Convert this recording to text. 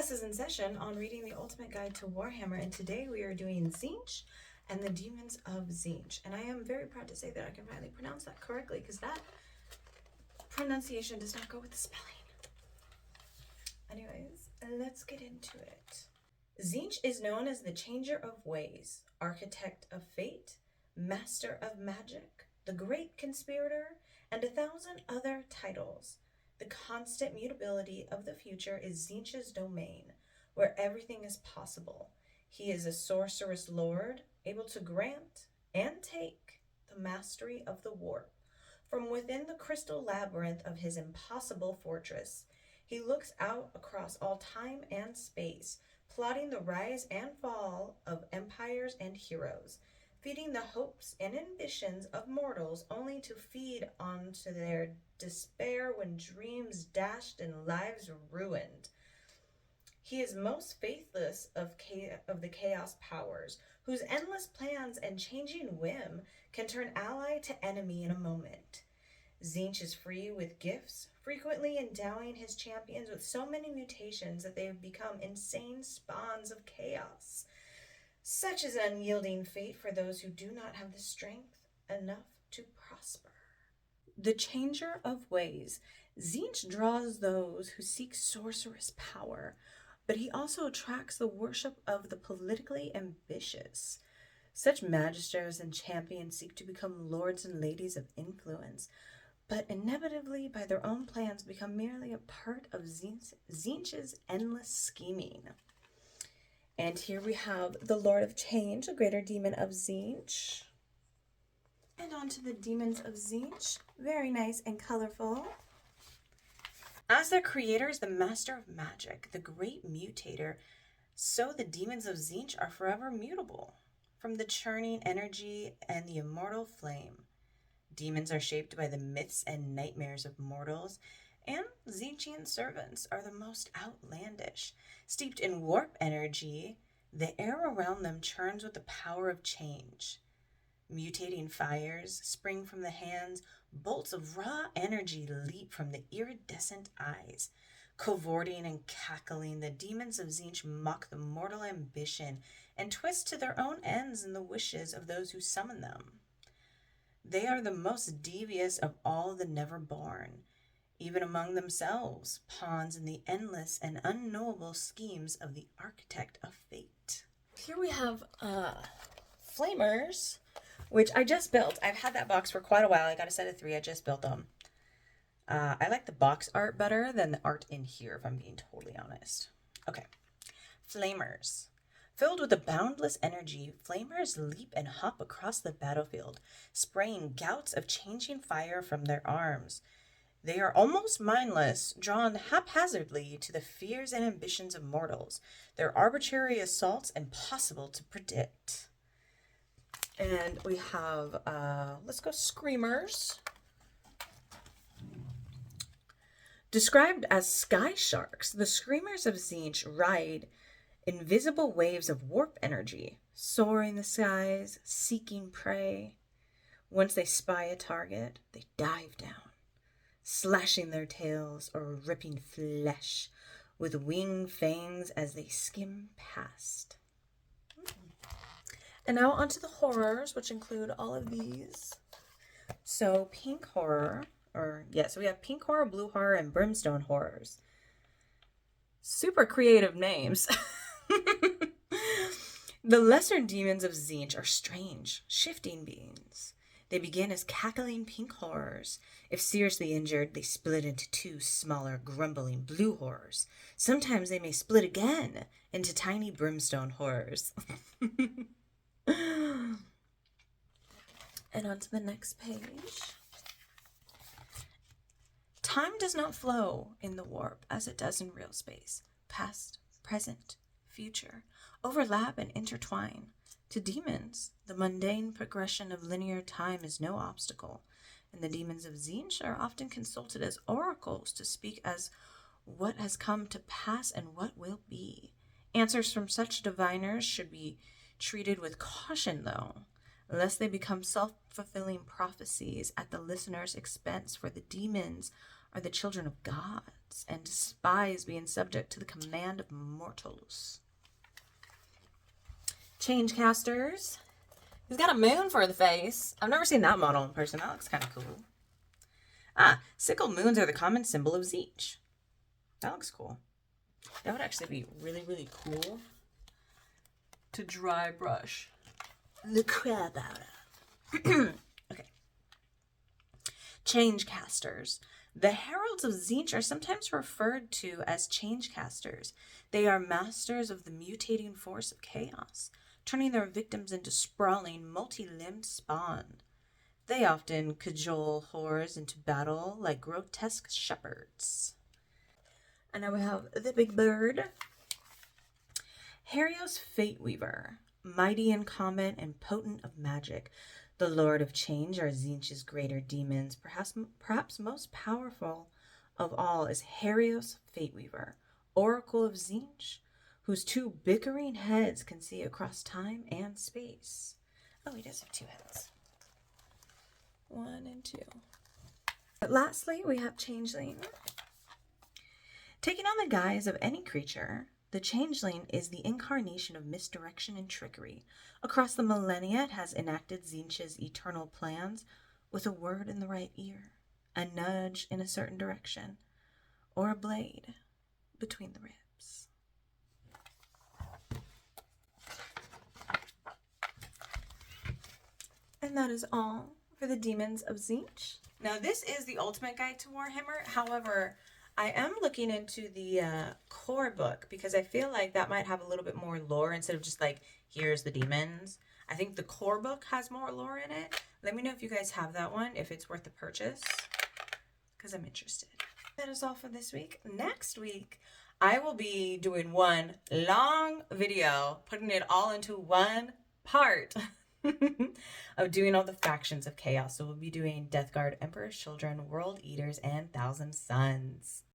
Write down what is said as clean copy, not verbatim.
Class is in session on reading the Ultimate Guide to Warhammer, and today we are doing Tzeentch and the Demons of Tzeentch. And I am very proud to say that I can finally pronounce that correctly, because that pronunciation does not go with the spelling. Anyways, let's get into it. Tzeentch is known as the Changer of Ways, Architect of Fate, Master of Magic, the Great Conspirator, and 1,000 other titles. The constant mutability of the future is Tzeentch's domain, where everything is possible. He is a sorceress lord, able to grant and take the mastery of the warp. From within the crystal labyrinth of his impossible fortress, he looks out across all time and space, plotting the rise and fall of empires and heroes, feeding the hopes and ambitions of mortals only to feed onto their despair when dreams dashed and lives ruined. He is most faithless of the chaos powers, whose endless plans and changing whim can turn ally to enemy in a moment. Tzeentch is free with gifts, frequently endowing his champions with so many mutations that they have become insane spawns of chaos. Such is unyielding fate for those who do not have the strength enough to prosper. The Changer of Ways. Tzeentch draws those who seek sorceress power, but he also attracts the worship of the politically ambitious. Such magisters and champions seek to become lords and ladies of influence, but inevitably by their own plans become merely a part of Tzeentch's endless scheming. And here we have the Lord of Change, the greater demon of Tzeentch. And on to the demons of Tzeentch. Very nice and colorful. As their creator is the master of magic, the great mutator, so the demons of Tzeentch are forever mutable. From the churning energy and the immortal flame, demons are shaped by the myths and nightmares of mortals, and Tzeentchian servants are the most outlandish. Steeped in warp energy, the air around them churns with the power of change. Mutating fires spring from the hands, bolts of raw energy leap from the iridescent eyes. Cavorting and cackling, the demons of Tzeentch mock the mortal ambition and twist to their own ends in the wishes of those who summon them. They are the most devious of all the never-born, even among themselves, pawns in the endless and unknowable schemes of the Architect of Fate. Here we have Flamers, which I just built. I've had that box for quite a while. I got a set of 3. I just built them. I like the box art better than the art in here, if I'm being totally honest. Okay. Flamers. Filled with a boundless energy, Flamers leap and hop across the battlefield, spraying gouts of changing fire from their arms. They are almost mindless, drawn haphazardly to the fears and ambitions of mortals, their arbitrary assaults impossible to predict. And we have, let's go Screamers. Described as sky sharks, the Screamers of Tzeentch ride invisible waves of warp energy, soaring the skies, seeking prey. Once they spy a target, they dive down, slashing their tails or ripping flesh with wing fangs as they skim past. And now onto the horrors, which include all of these. So pink horror, so we have pink horror, blue horror, and brimstone horrors. Super creative names. The lesser demons of Tzeentch are strange, shifting beings. They begin as cackling pink horrors. If seriously injured, they split into 2 smaller, grumbling blue horrors. Sometimes they may split again into tiny brimstone horrors. And on to the next page. Time does not flow in the warp as it does in real space. Past, present, future overlap and intertwine. To demons, the mundane progression of linear time is no obstacle, and the demons of Tzeentch are often consulted as oracles to speak as what has come to pass and what will be. Answers from such diviners should be treated with caution, though, lest they become self-fulfilling prophecies at the listener's expense, for the demons are the children of God. gods and despise being subject to the command of mortals. Changecasters. He's got a moon for the face. I've never seen that model in person. That looks kind of cool. Sickle moons are the common symbol of Tzeentch. That looks cool. That would actually be really, really cool to dry brush the crap out of. Okay. Changecasters. The heralds of Tzeentch are sometimes referred to as Changecasters. They are masters of the mutating force of chaos, turning their victims into sprawling, multi-limbed spawn. They often cajole horrors into battle like grotesque shepherds. And now we have the big bird. Kairos Fateweaver, mighty in combat and potent of magic. The Lord of Change are Tzeentch's greater demons. Perhaps most powerful of all is Kairos Fateweaver, Oracle of Tzeentch, whose two bickering heads can see across time and space. Oh, he does have two heads. 1 and 2. But lastly, we have Changeling. Taking on the guise of any creature, the Changeling is the incarnation of misdirection and trickery. Across the millennia, it has enacted Tzeentch's eternal plans with a word in the right ear, a nudge in a certain direction, or a blade between the ribs. And that is all for the Demons of Tzeentch. Now, this is the ultimate guide to Warhammer. However, I am looking into the core book because I feel like that might have a little bit more lore instead of just like, here's the demons. I think the core book has more lore in it. Let me know if you guys have that one, if it's worth the purchase, because I'm interested. That is all for this week. Next week, I will be doing one long video, putting it all into one part of doing all the factions of chaos. So we'll be doing Death Guard, Emperor's Children, World Eaters, and Thousand Suns.